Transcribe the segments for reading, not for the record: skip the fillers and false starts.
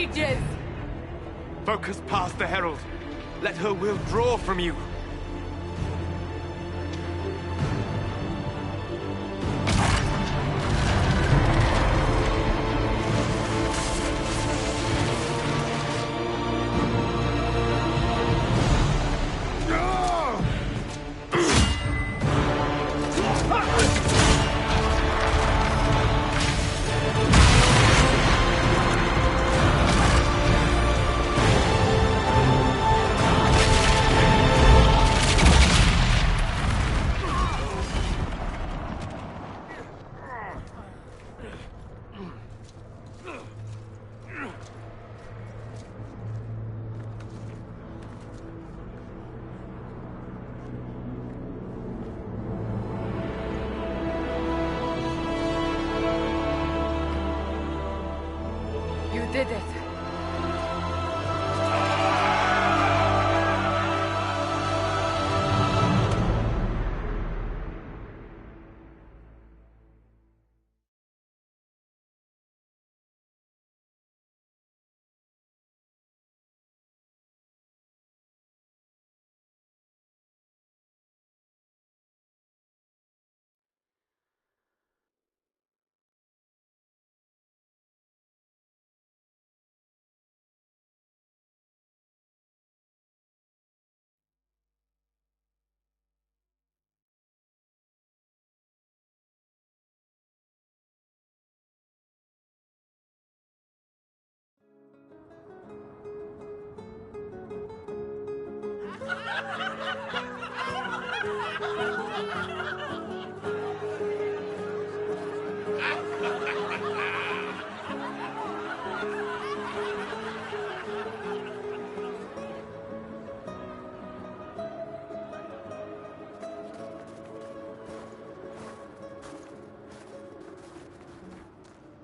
hjhjj! Focus past the Herald. Let her will draw from you. You did it.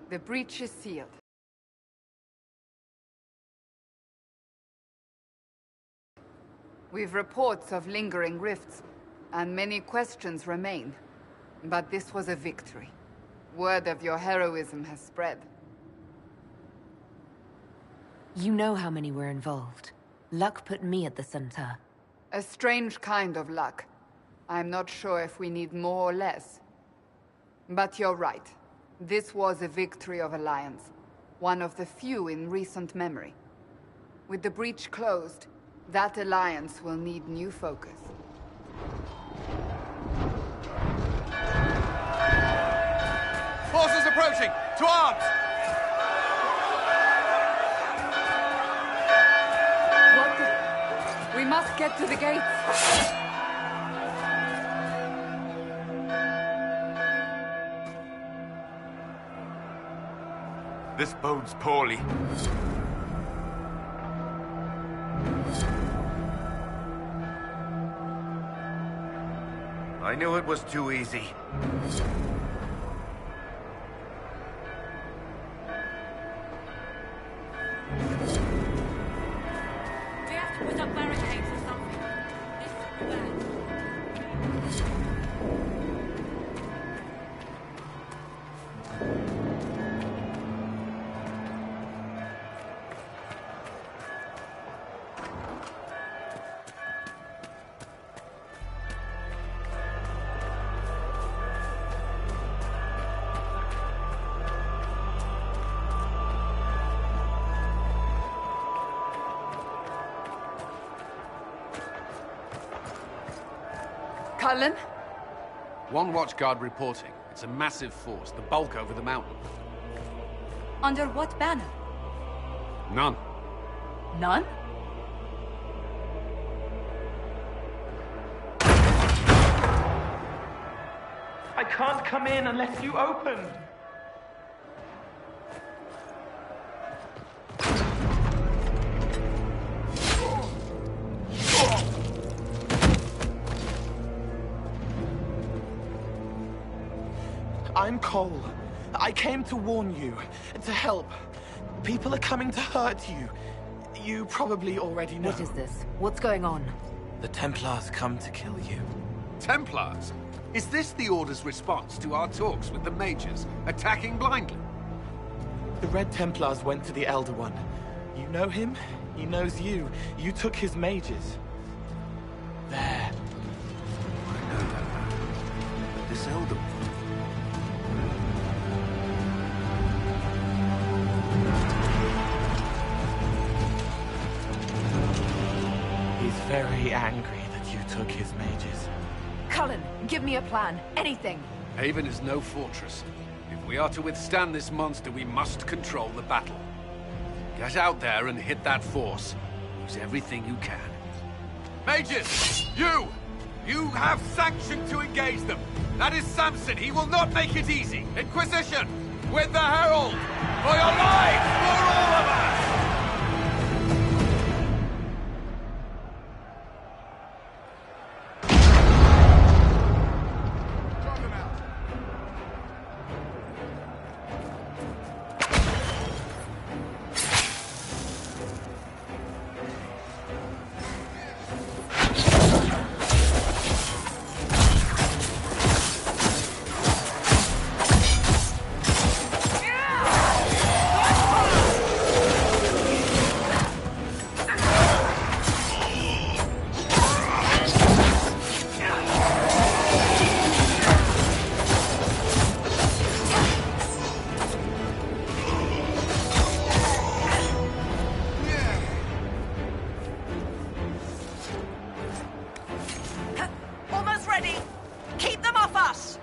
The breach is sealed. We've reports of lingering rifts, and many questions remain. But this was a victory. Word of your heroism has spread. You know how many were involved. Luck put me at the center. A strange kind of luck. I'm not sure if we need more or less. But you're right. This was a victory of Alliance. One of the few in recent memory. With the breach closed, that alliance will need new focus. Forces approaching! To arms! What the... We must get to the gates! This bodes poorly. I knew it was too easy. We have to put up barricades or something. This is bad. Cullen? One watchguard reporting. It's a massive force, the bulk over the mountain. Under what banner? None. None? I can't come in unless you open. I'm Cole. I came to warn you, to help. People are coming to hurt you. You probably already know. What is this? What's going on? The Templars come to kill you. Templars? Is this the Order's response to our talks with the mages, attacking blindly? The Red Templars went to the Elder One. You know him? He knows you. You took his mages. There. I know that man. This Elder One. He's very angry that you took his mages. Cullen, give me a plan. Anything. Haven is no fortress. If we are to withstand this monster, we must control the battle. Get out there and hit that force. Use everything you can. Mages! You! You have sanction to engage them. That is Samson. He will not make it easy. Inquisition! With the Herald! For your lives! For all of us! Drop him out. Almost ready. Keep them off us.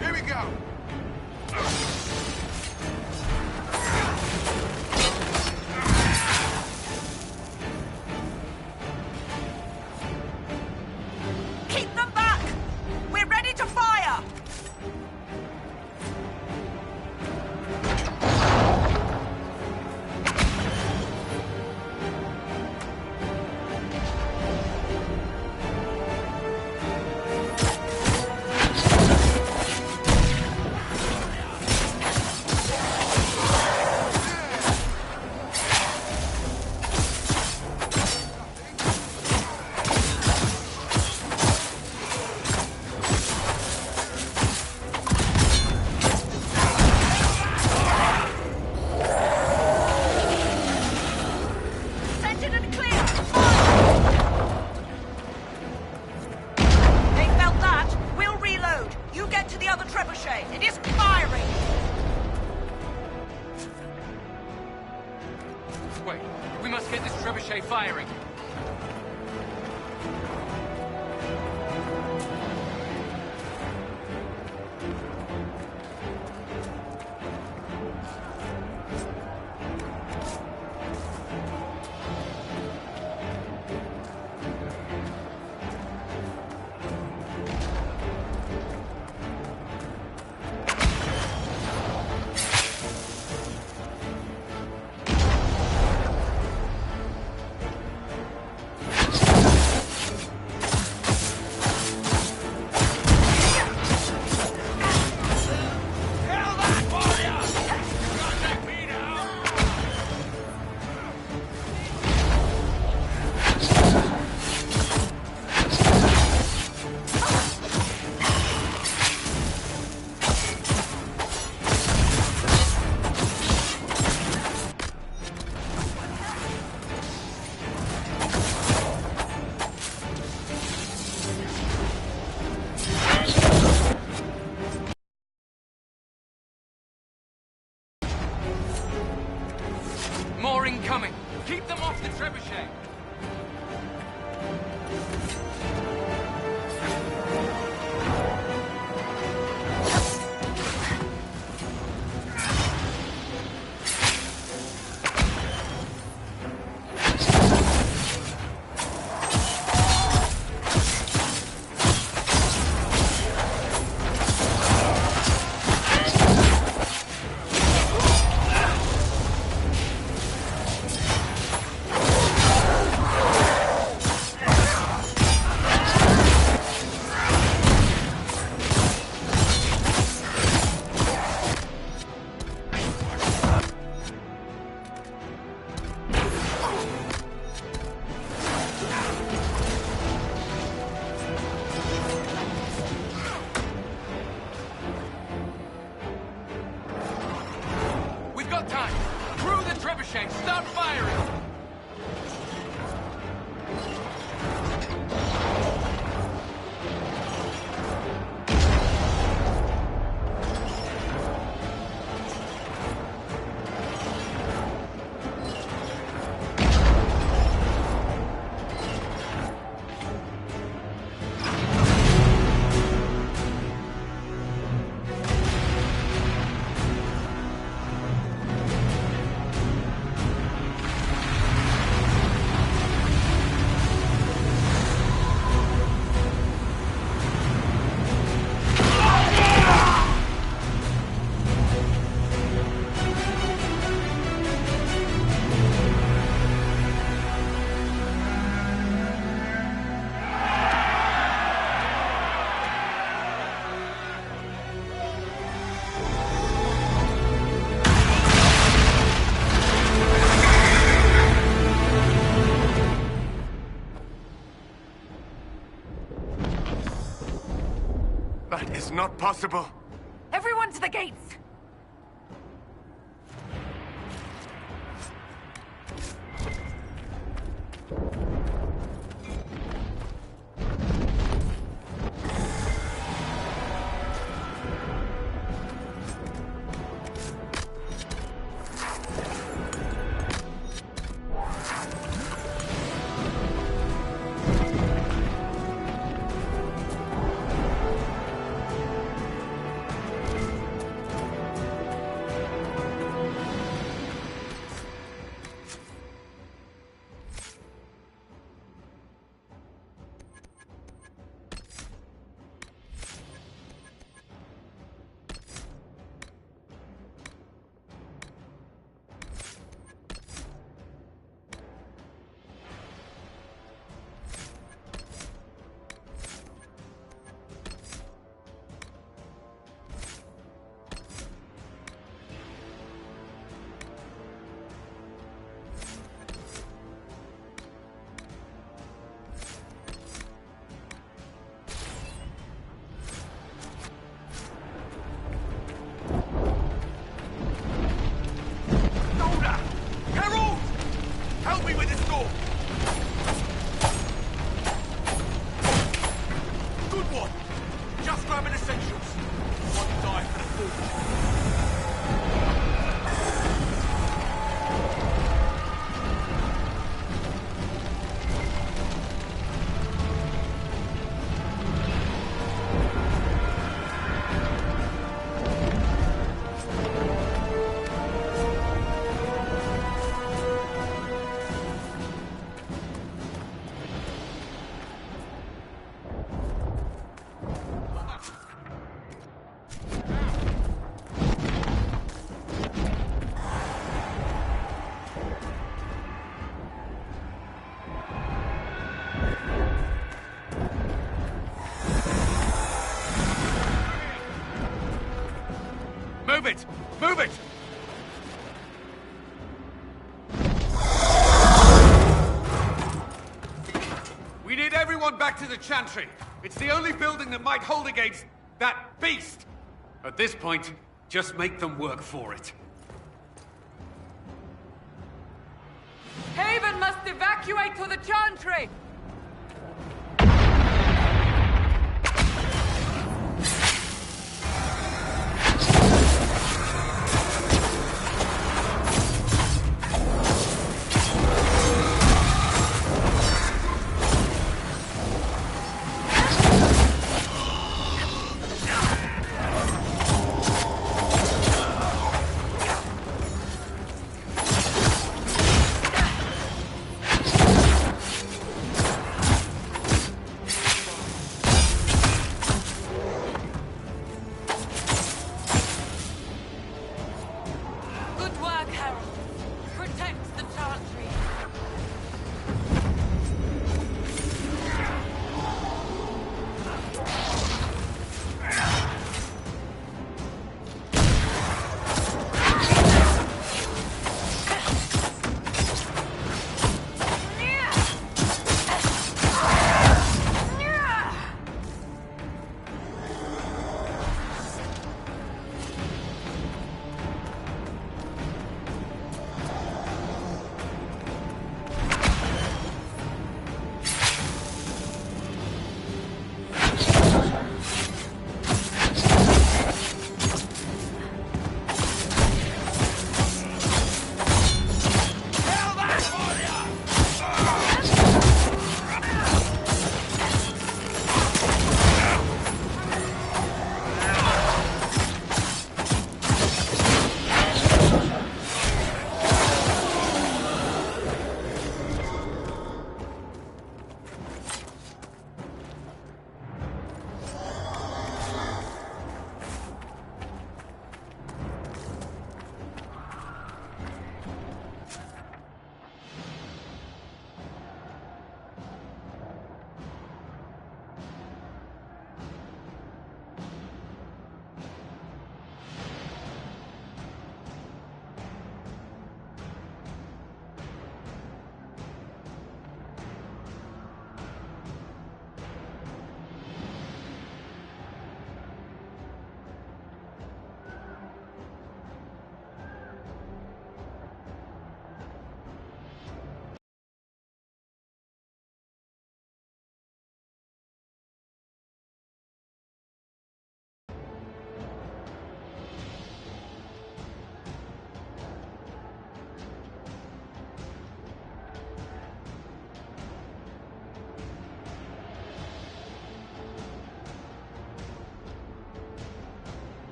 Here we go! Keep them back. We're ready to fire. Centered and clear. Fire. They felt that. We'll reload. You get to the other trebuchet. It is firing. Wait, we must get this trebuchet firing. That is not possible. Everyone to the gates! Move it! Move it! We need everyone back to the Chantry. It's the only building that might hold against that beast. At this point, just make them work for it. Haven must evacuate to the Chantry!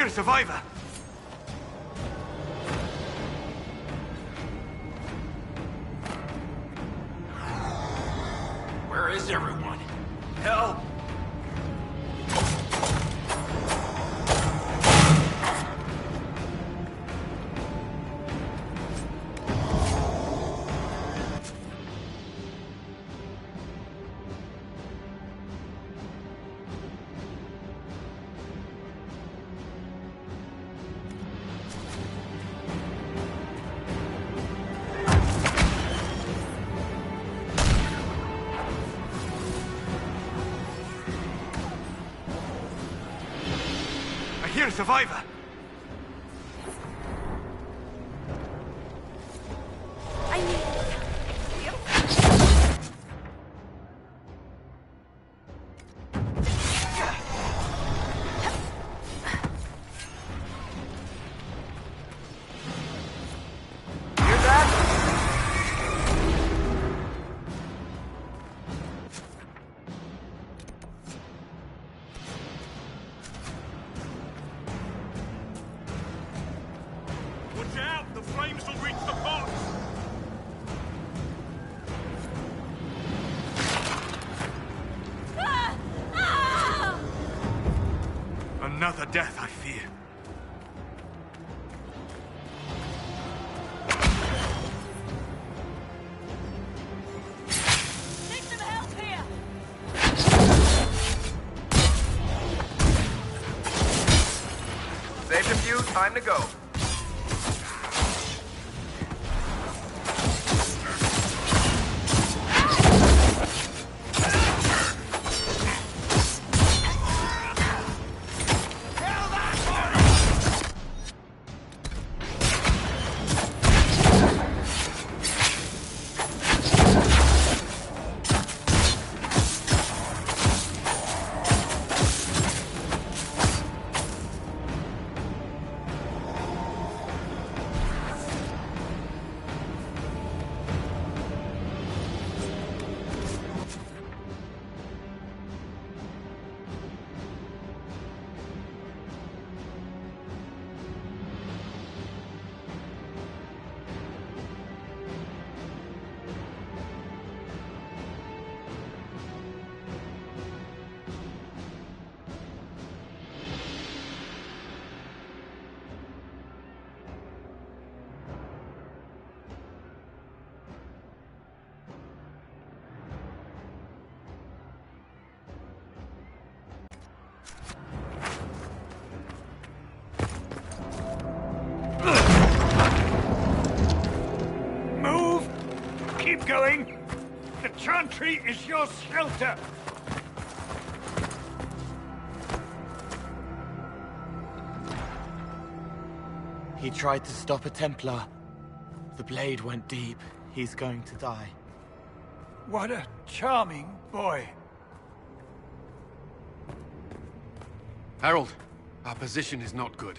hear a survivor! Where is everyone? Help! I hear a survivor! I need... Hear that? Watch out! The flames will reach the box! Another death, I fear. Need some help here! Saved a few, time to go. Move! Keep going! The chantry is your shelter! He tried to stop a Templar. The blade went deep. He's going to die. What a charming boy. Harold, our position is not good.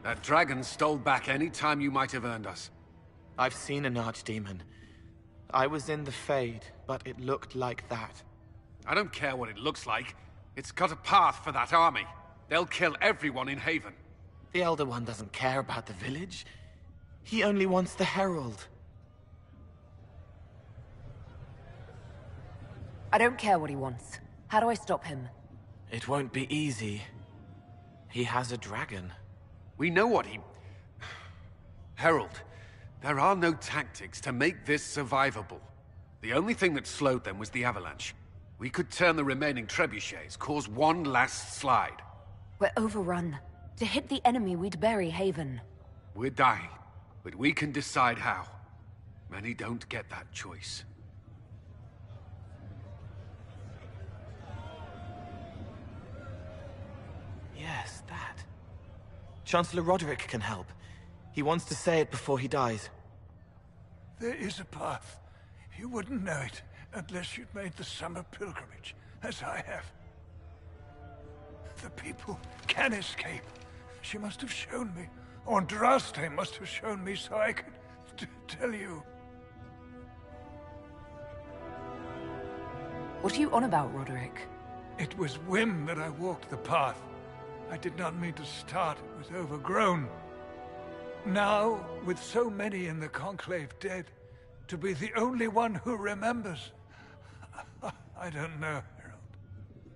That dragon stole back any time you might have earned us. I've seen an archdemon. I was in the Fade, but it looked like that. I don't care what it looks like. It's got a path for that army. They'll kill everyone in Haven. The Elder One doesn't care about the village. He only wants the Herald. I don't care what he wants. How do I stop him? It won't be easy. He has a dragon. We know what he... Harold, there are no tactics to make this survivable. The only thing that slowed them was the avalanche. We could turn the remaining trebuchets, cause one last slide. We're overrun. To hit the enemy, we'd bury Haven. We're dying, but we can decide how. Many don't get that choice. Yes, that. Chancellor Roderick can help. He wants to say it before he dies. There is a path. You wouldn't know it unless you'd made the summer pilgrimage, as I have. The people can escape. She must have shown me. Or Andraste must have shown me so I could tell you. What are you on about, Roderick? It was whim that I walked the path. I did not mean to start with overgrown. Now, with so many in the Conclave dead, to be the only one who remembers. I don't know, Harold.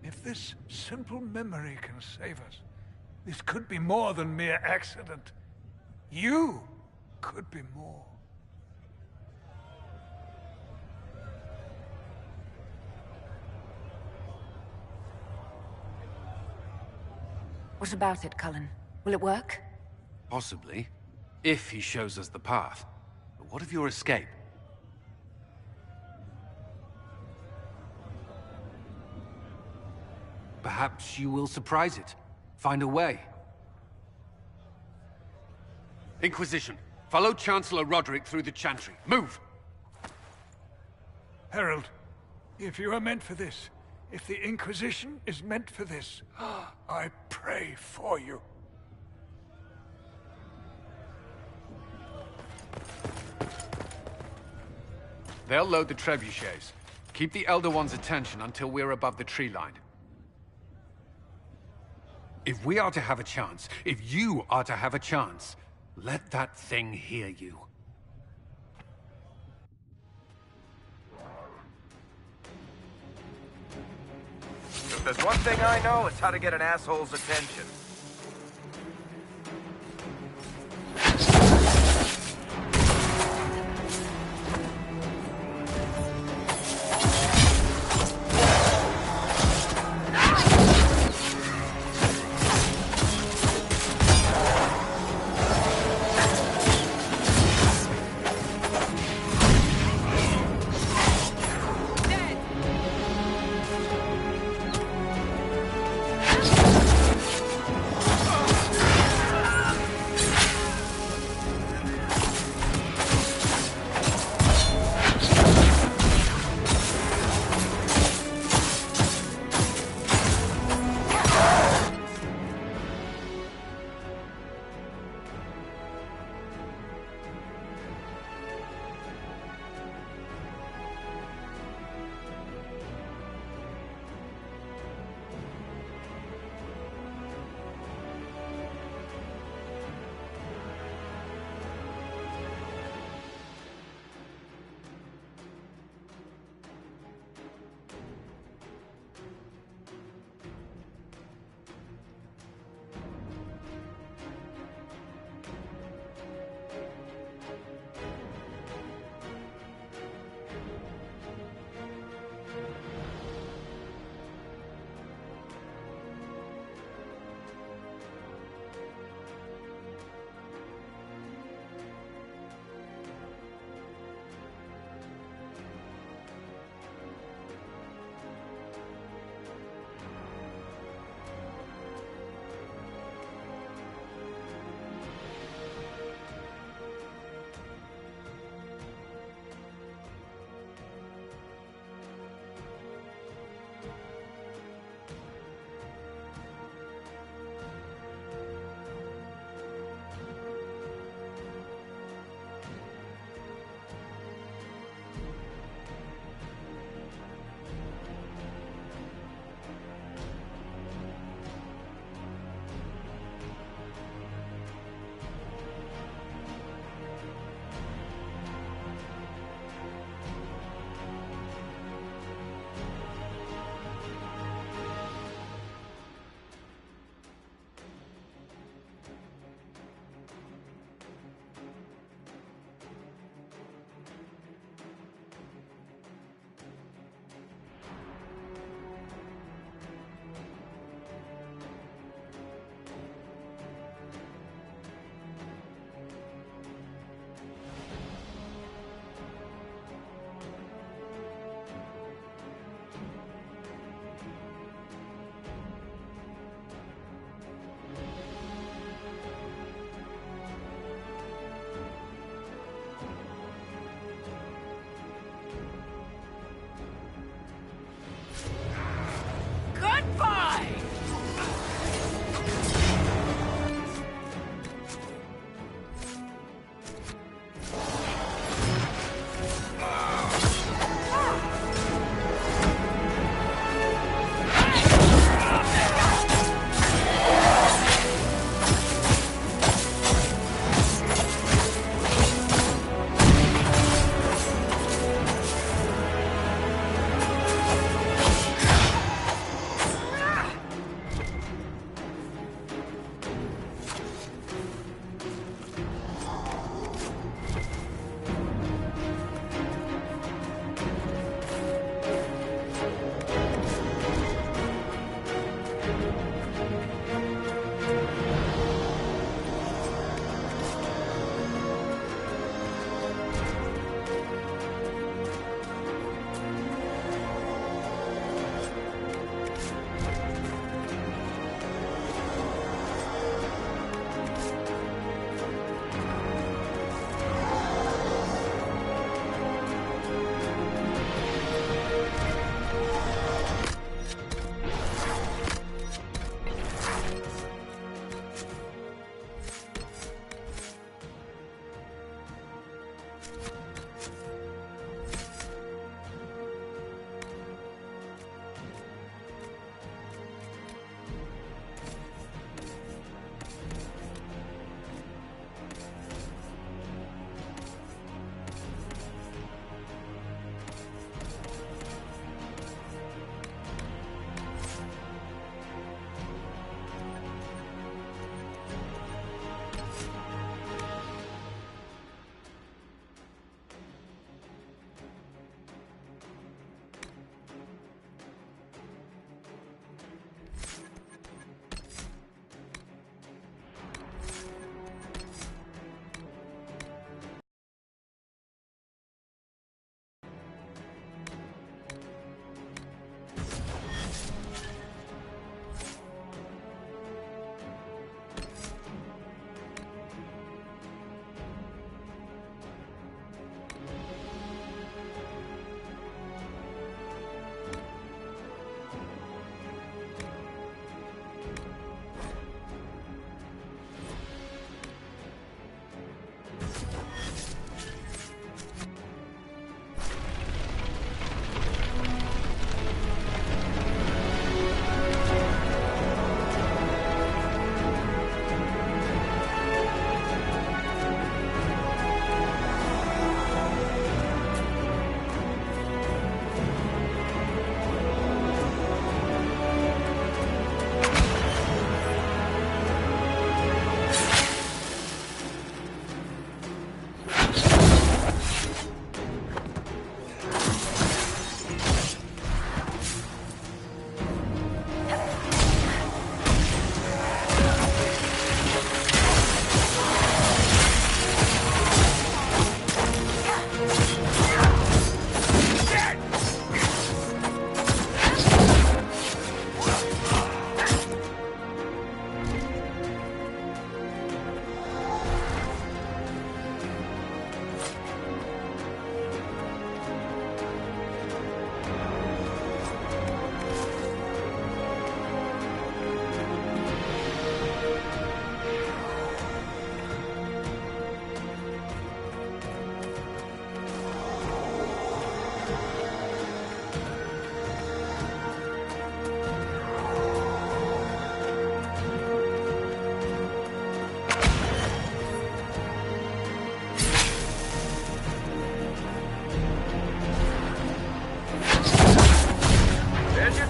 If this simple memory can save us, this could be more than mere accident. You could be more. What about it, Cullen? Will it work? Possibly. If he shows us the path. But what of your escape? Perhaps you will surprise it. Find a way. Inquisition, follow Chancellor Roderick through the Chantry. Move! Harold, if you are meant for this, if the Inquisition is meant for this, I pray for you. They'll load the trebuchets. Keep the Elder One's attention until we're above the tree line. If we are to have a chance, if you are to have a chance, let that thing hear you. If there's one thing I know, it's how to get an asshole's attention.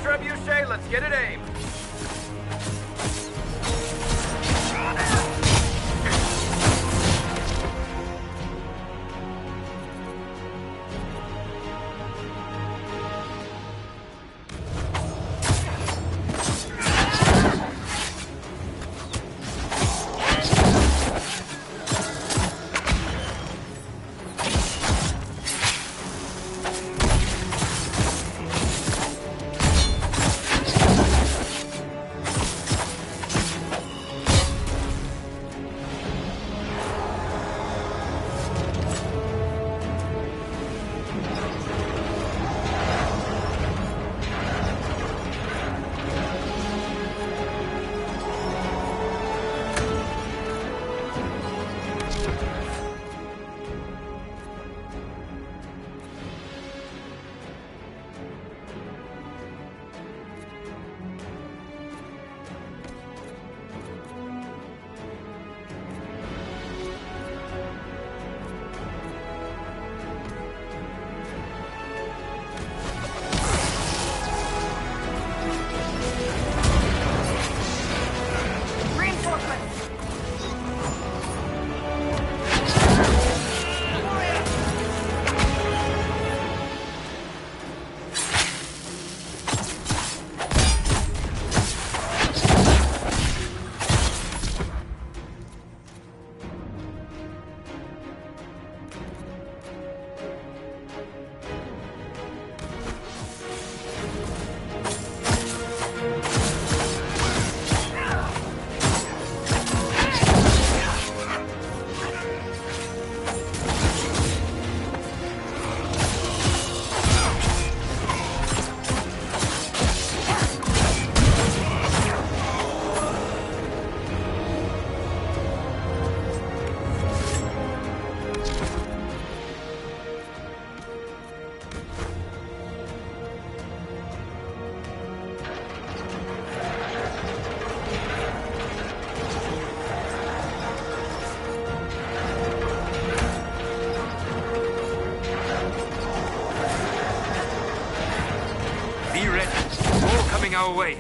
trebuchet, let's get it aimed. Our way.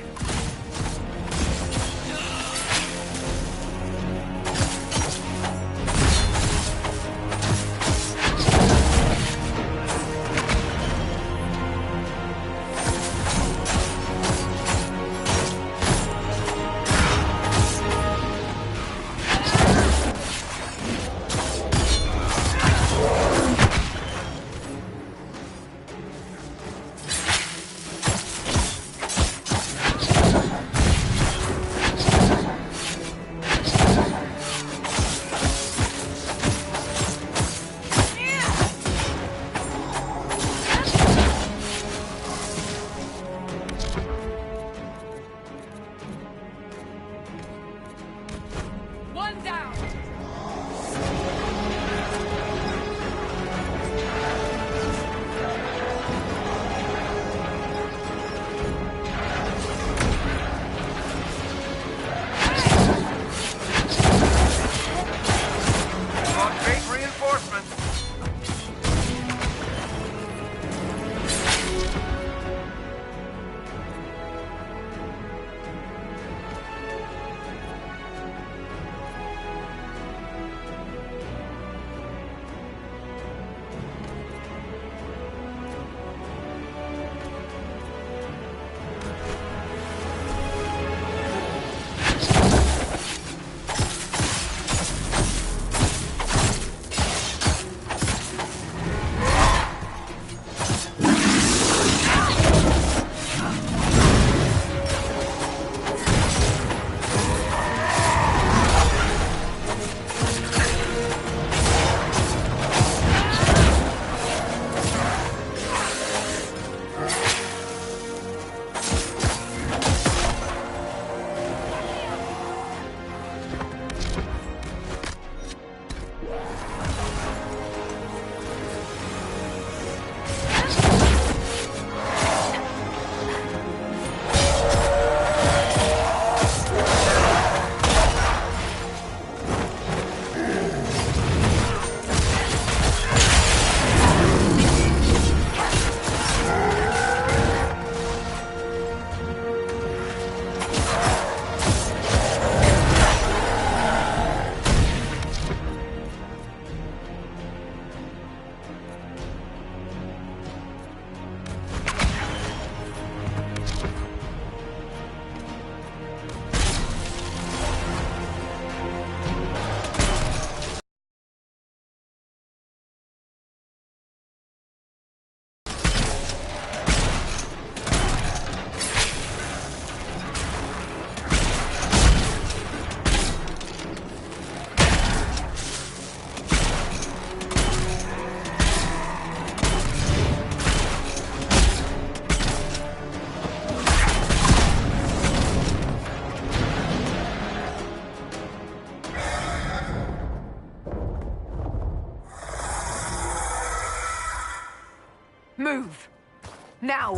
Now!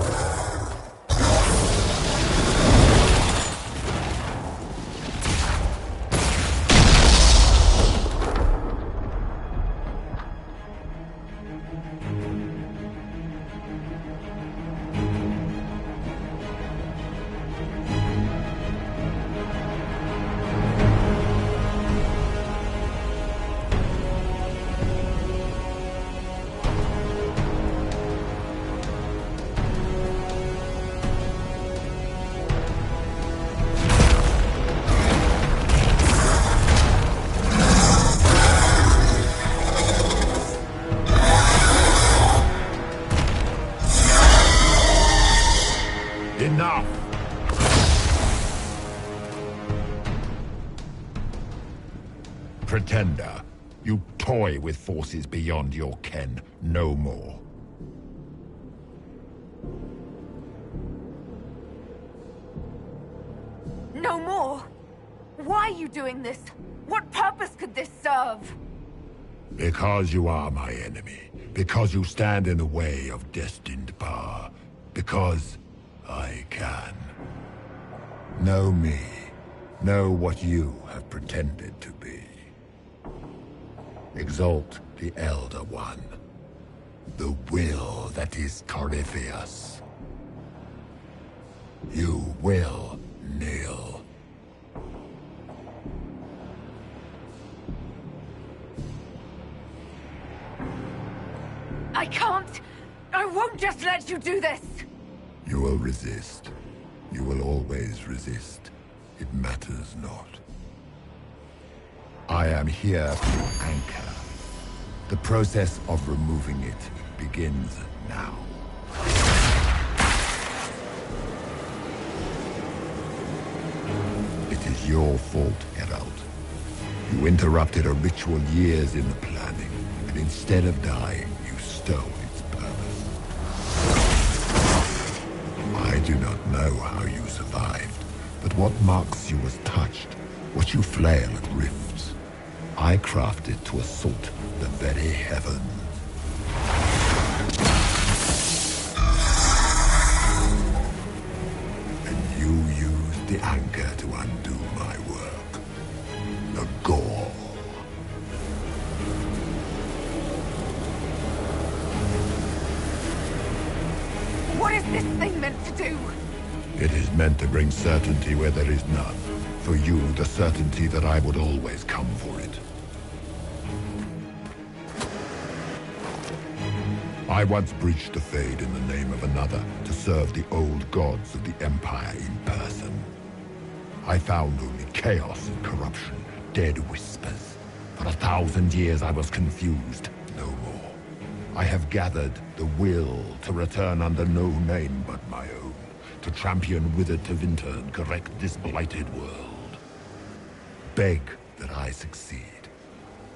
Enough! Pretender, you toy with forces beyond your ken. No more. No more? Why are you doing this? What purpose could this serve? Because you are my enemy. Because you stand in the way of destined power. Because I can. Know me. Know what you have pretended to be. Exalt the Elder One. The will that is Corypheus. You will kneel. I can't! I won't just let you do this! You will resist. You will always resist. It matters not. I am here to anchor. The process of removing it begins now. It is your fault, Herald. You interrupted a ritual years in the planning, and instead of dying, you stole its purpose. I do not know how you survived, but what marks you as touched, what you flail at rifts, I crafted to assault the very heavens. And you used the anchor to undo my work. The gore. What is this thing meant to do? It is meant to bring certainty where there is none. For you, the certainty that I would always come for it. I once breached the Fade in the name of another to serve the old gods of the Empire in person. I found only chaos and corruption, dead whispers. For 1,000 years I was confused, no more. I have gathered the will to return under no name but my own, to champion Withered to Winter and correct this blighted world. Beg that I succeed,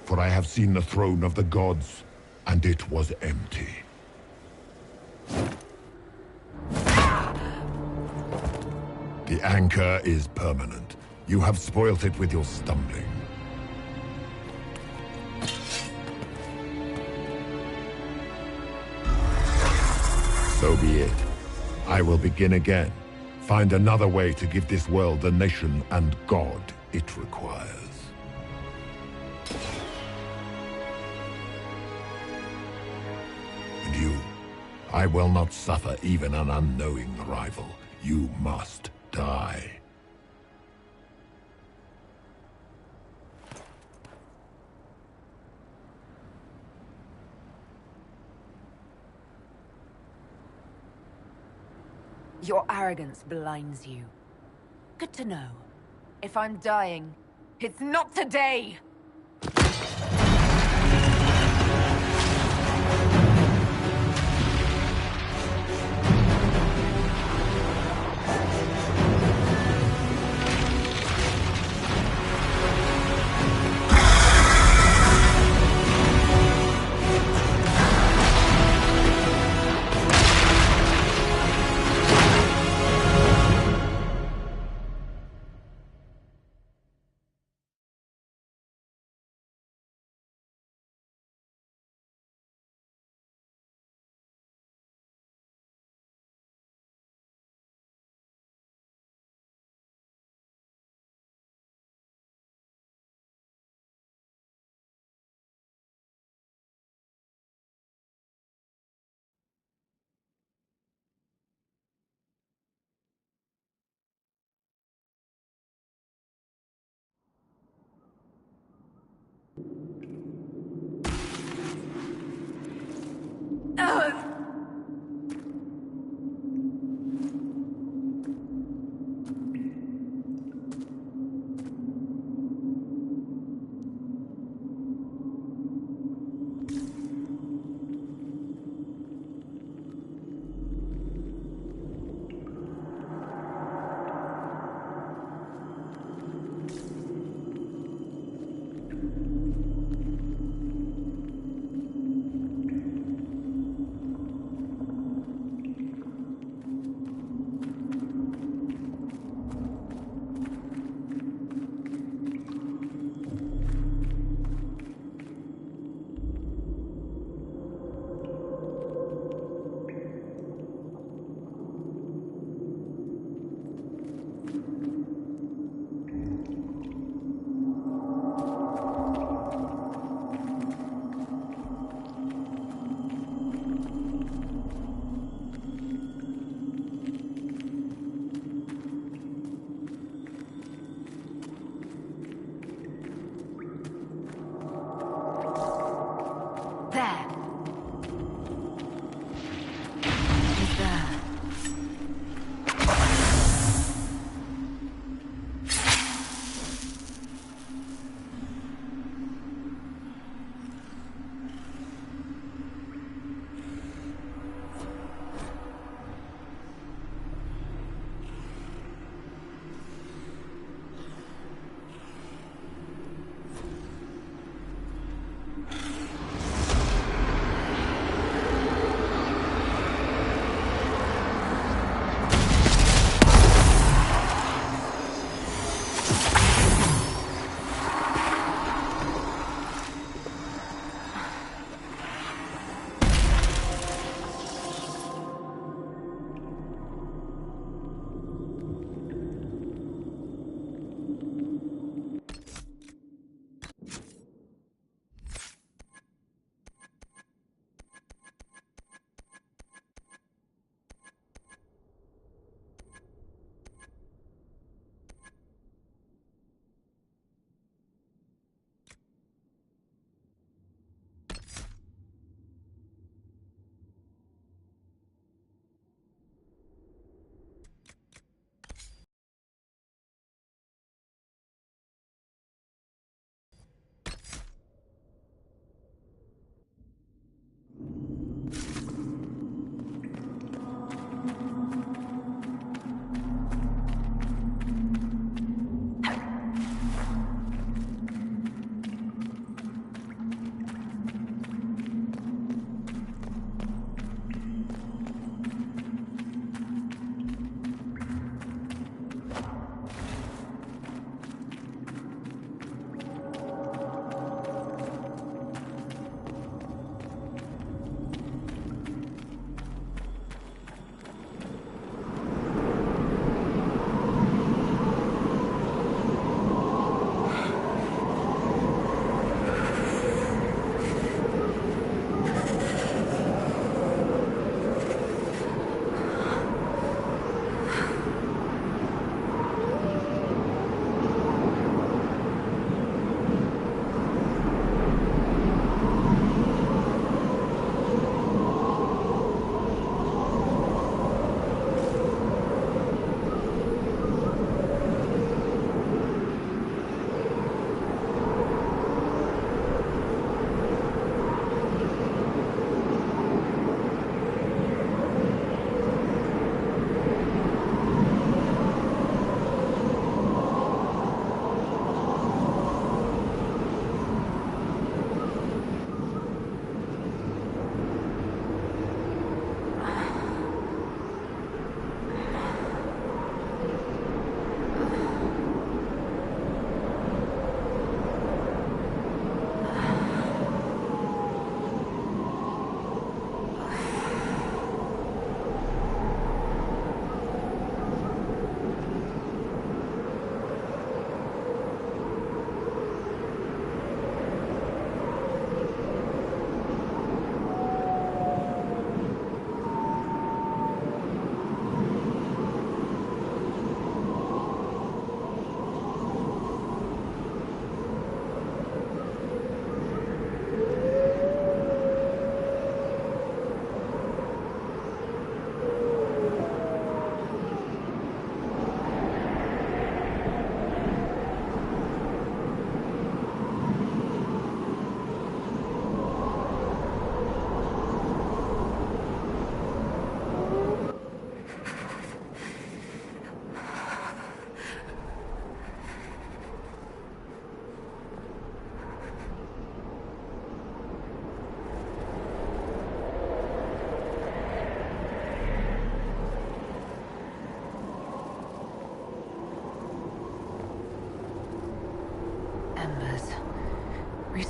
for I have seen the throne of the gods, and it was empty. The anchor is permanent. You have spoilt it with your stumbling. So be it. I will begin again. Find another way to give this world the nation and God it requires. And you, I will not suffer even an unknowing rival. You must die. Your arrogance blinds you. Good to know. If I'm dying, it's not today!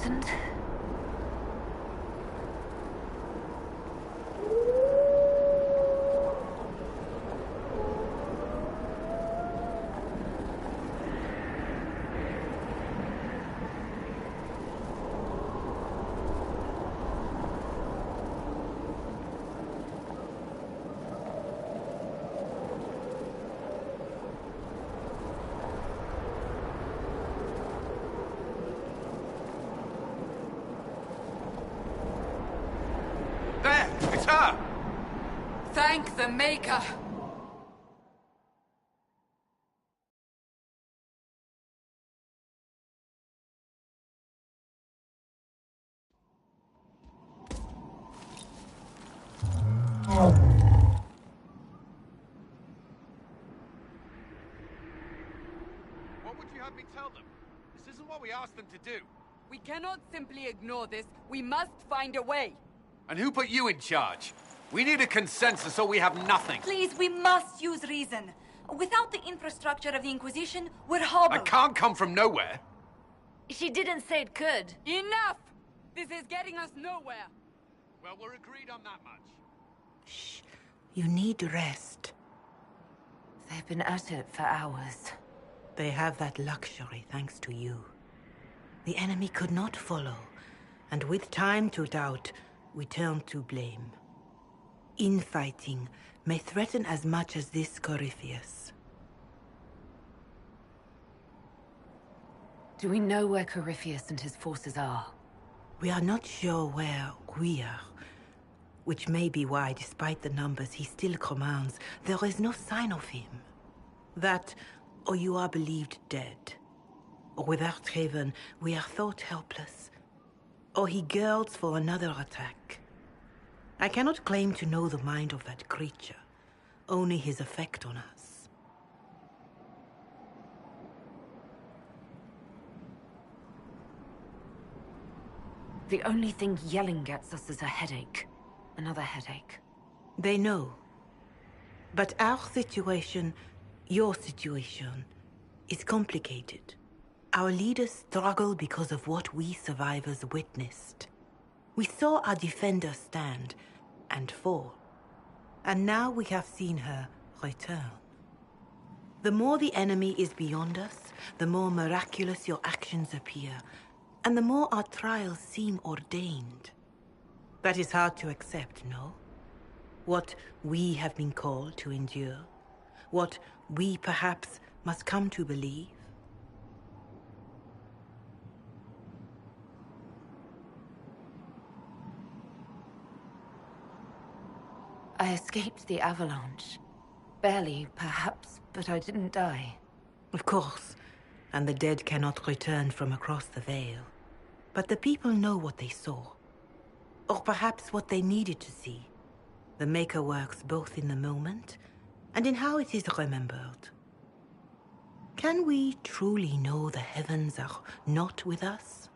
frightened? There! It's her! Thank the Maker! What would you have me tell them? This isn't what we asked them to do. We cannot simply ignore this. We must find a way. And who put you in charge? We need a consensus or we have nothing. Please, we must use reason. Without the infrastructure of the Inquisition, we're hobbled. I can't come from nowhere. She didn't say it could. Enough! This is getting us nowhere. Well, we're agreed on that much. Shh. You need rest. They've been at it for hours. They have that luxury thanks to you. The enemy could not follow, and with time to doubt, we turn to blame. Infighting may threaten as much as this Corypheus. Do we know where Corypheus and his forces are? We are not sure where we are, which may be why, despite the numbers he still commands, there is no sign of him. That, or you are believed dead. Or without Haven, we are thought helpless. Or he girds for another attack. I cannot claim to know the mind of that creature, only his effect on us. The only thing yelling gets us is a headache. Another headache. They know. But our situation, your situation, is complicated. Our leaders struggle because of what we survivors witnessed. We saw our defender stand and fall. And now we have seen her return. The more the enemy is beyond us, the more miraculous your actions appear, and the more our trials seem ordained. That is hard to accept, no? What we have been called to endure, what we perhaps must come to believe. I escaped the avalanche. Barely, perhaps, but I didn't die. Of course, and the dead cannot return from across the veil. But the people know what they saw. Or perhaps what they needed to see. The Maker works both in the moment and in how it is remembered. Can we truly know the heavens are not with us?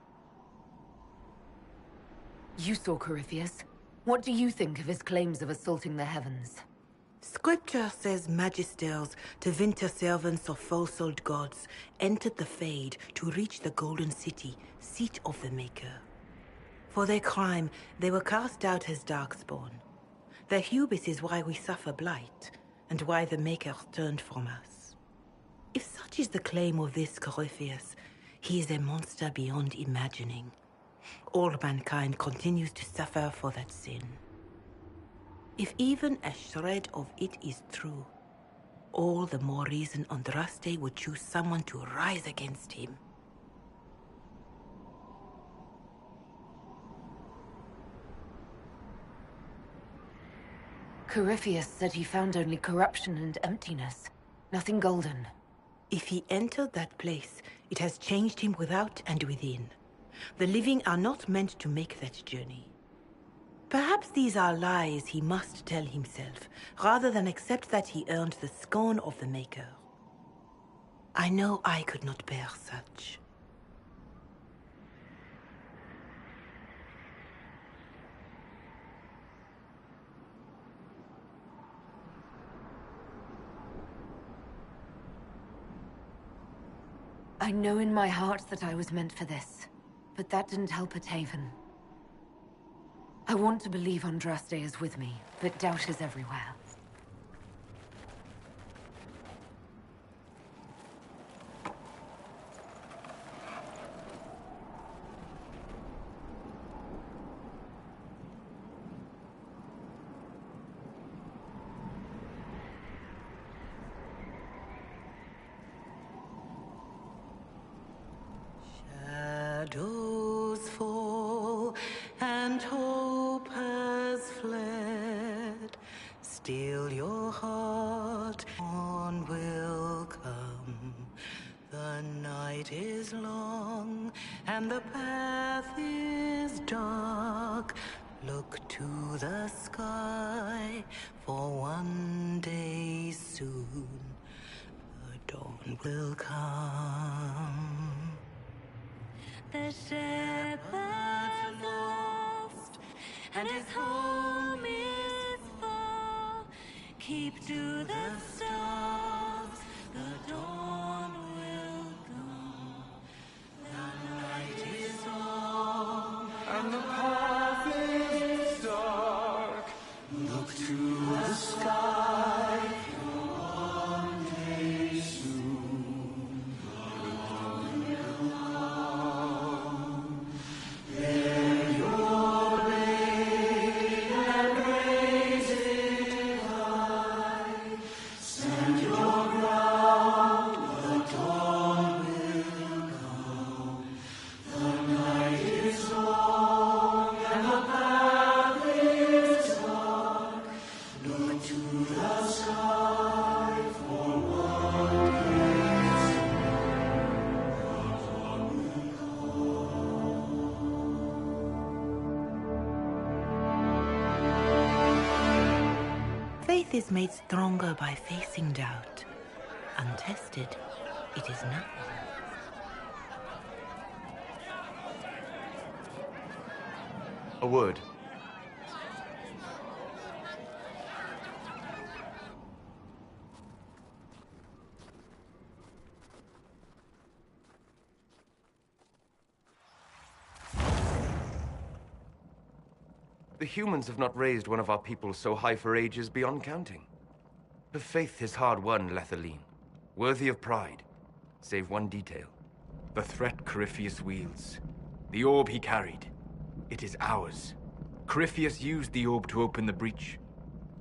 You saw Corypheus. What do you think of his claims of assaulting the heavens? Scripture says magisters, divinter servants of false-old gods, entered the Fade to reach the Golden City, seat of the Maker. For their crime, they were cast out as Darkspawn. Their hubris is why we suffer blight, and why the Maker turned from us. If such is the claim of this Corypheus, he is a monster beyond imagining. All mankind continues to suffer for that sin. If even a shred of it is true, all the more reason Andraste would choose someone to rise against him. Corypheus said he found only corruption and emptiness. Nothing golden. If he entered that place, it has changed him without and within. The living are not meant to make that journey. Perhaps these are lies he must tell himself, rather than accept that he earned the scorn of the Maker. I know I could not bear such. I know in my heart that I was meant for this. but that didn't help at Haven. I want to believe Andraste is with me, but doubt is everywhere. Shadows fall and hope has fled. Still your heart on will come. The night is long and the path is dark. Look to the sky, for one day soon the dawn will come. The shepherd's lost, and his home is far. Keep to the stars, the dawn will come. The night is long, and the path is dark. Look to the sky, for one day soon the dawn will come. Bear your blade and raise it high. Stand your ground, the dawn will come. The night is long and the path is dark. Look to the sky, for one day Faith is made stronger by facing doubt. Untested, it is nothing. A word. The humans have not raised one of our people so high for ages beyond counting. Her faith is hard-won, Lethaline, worthy of pride, save one detail. The threat Corypheus wields. The orb he carried. It is ours. Corypheus used the orb to open the breach.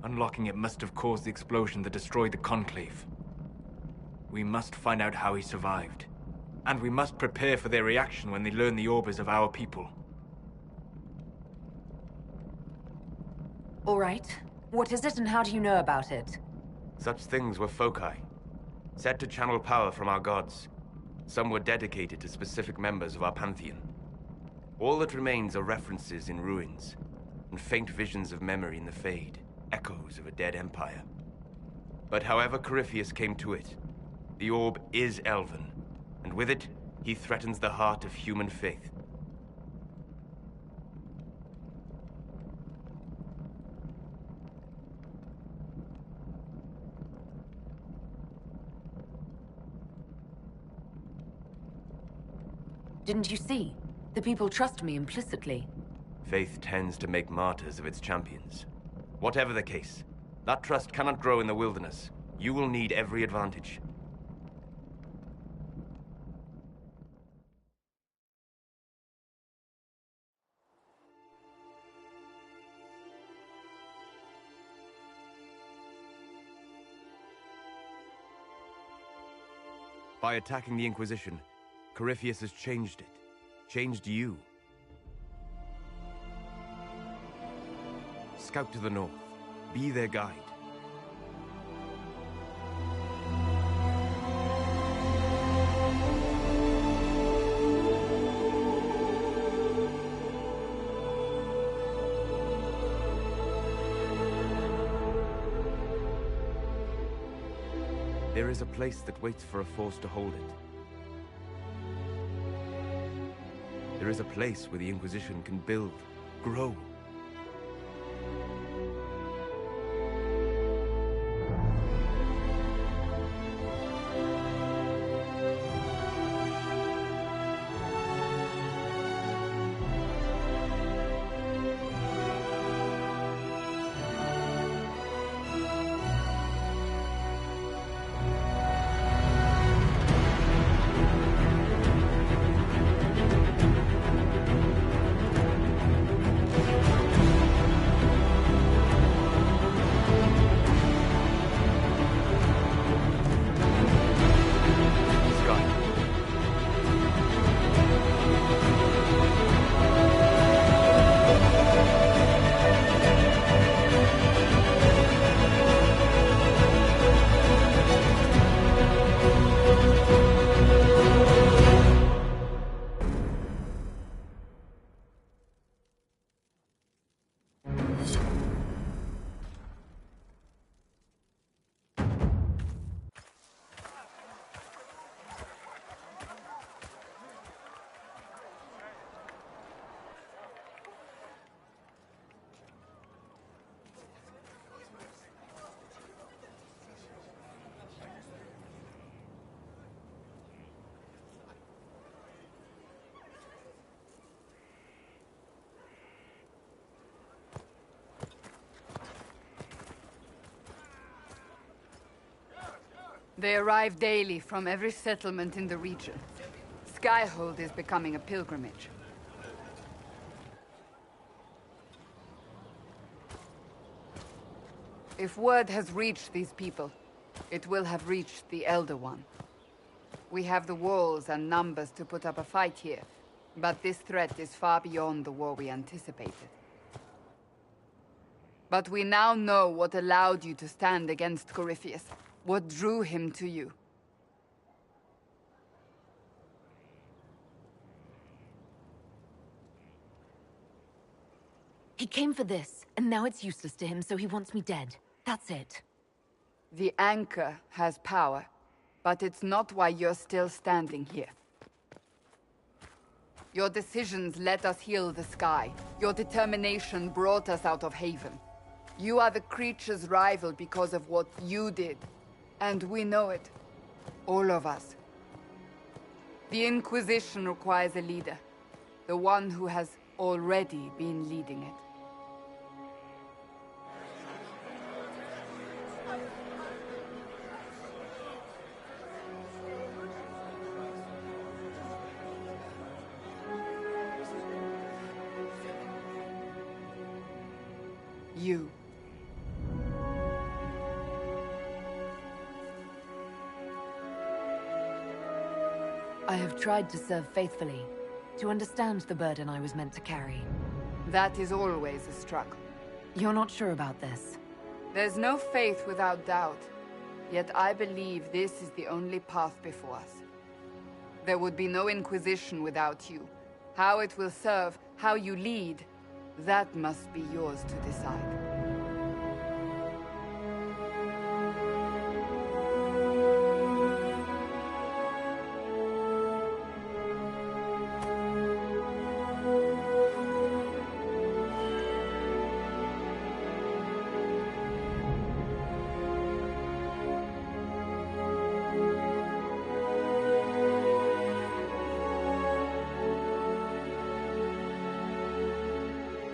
Unlocking it must have caused the explosion that destroyed the Conclave. We must find out how he survived. And we must prepare for their reaction when they learn the orb is of our people. All right. What is it and how do you know about it? Such things were foci, said to channel power from our gods. Some were dedicated to specific members of our pantheon. All that remains are references in ruins, and faint visions of memory in the Fade, echoes of a dead empire. But however Corypheus came to it, the orb is elven, and with it, he threatens the heart of human faith. Didn't you see? The people trust me implicitly. Faith tends to make martyrs of its champions. Whatever the case, that trust cannot grow in the wilderness. You will need every advantage. By attacking the Inquisition, Corypheus has changed it. Changed you. Scout to the north. Be their guide. There is a place that waits for a force to hold it. There is a place where the Inquisition can build, grow. They arrive daily from every settlement in the region. Skyhold is becoming a pilgrimage. If word has reached these people, it will have reached the Elder One. We have the walls and numbers to put up a fight here, but this threat is far beyond the war we anticipated. But we now know what allowed you to stand against Corypheus, what drew him to you. He came for this, and now it's useless to him, so he wants me dead. That's it. The anchor has power, but it's not why you're still standing here. Your decisions let us heal the sky. Your determination brought us out of Haven. You are the creature's rival because of what you did. And we know it. All of us. The Inquisition requires a leader. The one who has already been leading it. You. I have tried to serve faithfully, to understand the burden I was meant to carry. That is always a struggle. You're not sure about this? There's no faith without doubt. Yet I believe this is the only path before us. There would be no Inquisition without you. How it will serve, how you lead, that must be yours to decide.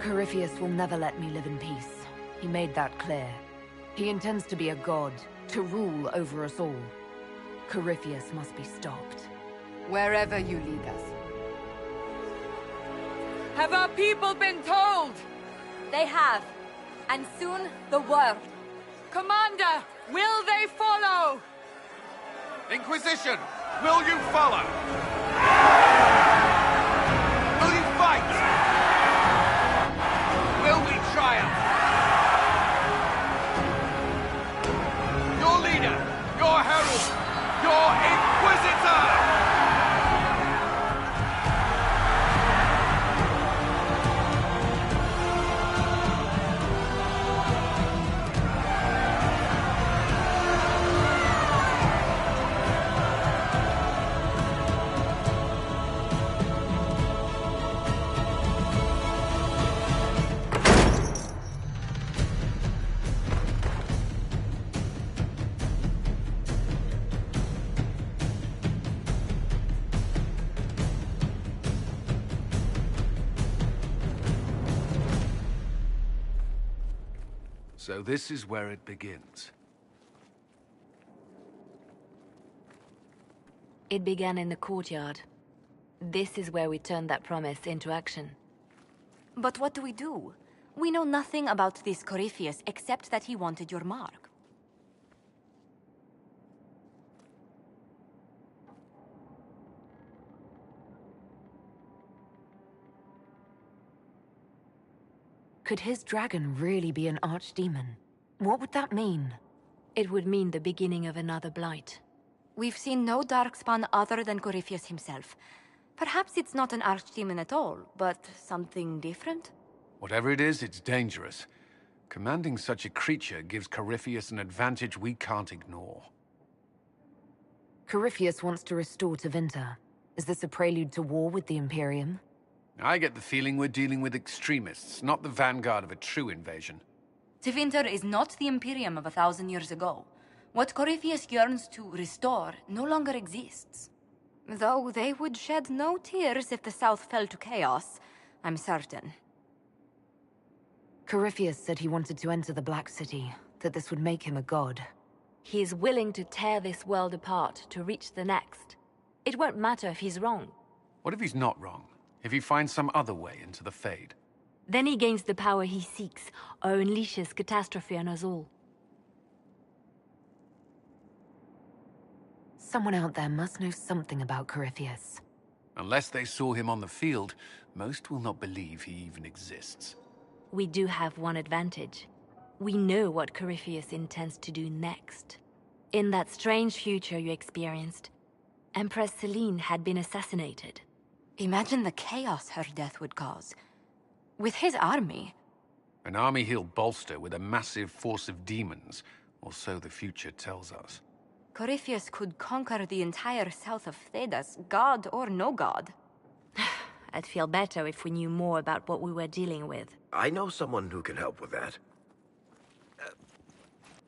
Corypheus will never let me live in peace. He made that clear. He intends to be a god, to rule over us all. Corypheus must be stopped. Wherever you lead us. Have our people been told? They have. And soon, the world. Commander, will they follow? Inquisition, will you follow? Will you fight? Will we triumph? Your leader, your herald, your Inquisitor! So this is where it begins. It began in the courtyard. This is where we turned that promise into action. But what do we do? We know nothing about this Corypheus except that he wanted your mark. Could his dragon really be an archdemon? What would that mean? It would mean the beginning of another blight. We've seen no darkspawn other than Corypheus himself. Perhaps it's not an archdemon at all, but something different? Whatever it is, it's dangerous. Commanding such a creature gives Corypheus an advantage we can't ignore. Corypheus wants to restore Tevinter. Is this a prelude to war with the Imperium? I get the feeling we're dealing with extremists, not the vanguard of a true invasion. Tevinter is not the Imperium of 1,000 years ago. What Corypheus yearns to restore no longer exists. Though they would shed no tears if the South fell to chaos, I'm certain. Corypheus said he wanted to enter the Black City, that this would make him a god. He is willing to tear this world apart to reach the next. It won't matter if he's wrong. What if he's not wrong? If he finds some other way into the Fade? Then he gains the power he seeks, or unleashes catastrophe on us all. Someone out there must know something about Corypheus. Unless they saw him on the field, most will not believe he even exists. We do have one advantage. We know what Corypheus intends to do next. In that strange future you experienced, Empress Selene had been assassinated. Imagine the chaos her death would cause. With his army. An army he'll bolster with a massive force of demons, or so the future tells us. Corypheus could conquer the entire south of Thedas, god or no god. I'd feel better if we knew more about what we were dealing with. I know someone who can help with that.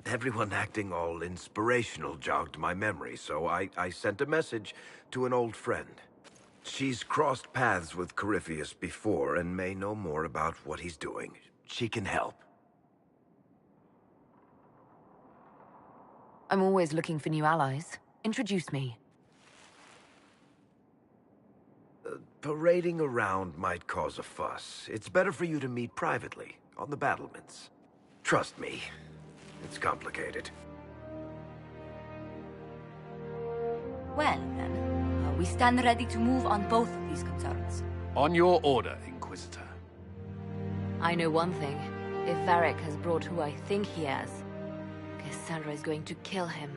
Everyone acting all inspirational jogged my memory, so I sent a message to an old friend. She's crossed paths with Corypheus before and may know more about what he's doing. She can help. I'm always looking for new allies. Introduce me. Parading around might cause a fuss. It's better for you to meet privately, on the battlements. Trust me, it's complicated. Well, then, we stand ready to move on both of these concerns. On your order, Inquisitor. I know one thing. If Varric has brought who I think he has, Cassandra is going to kill him.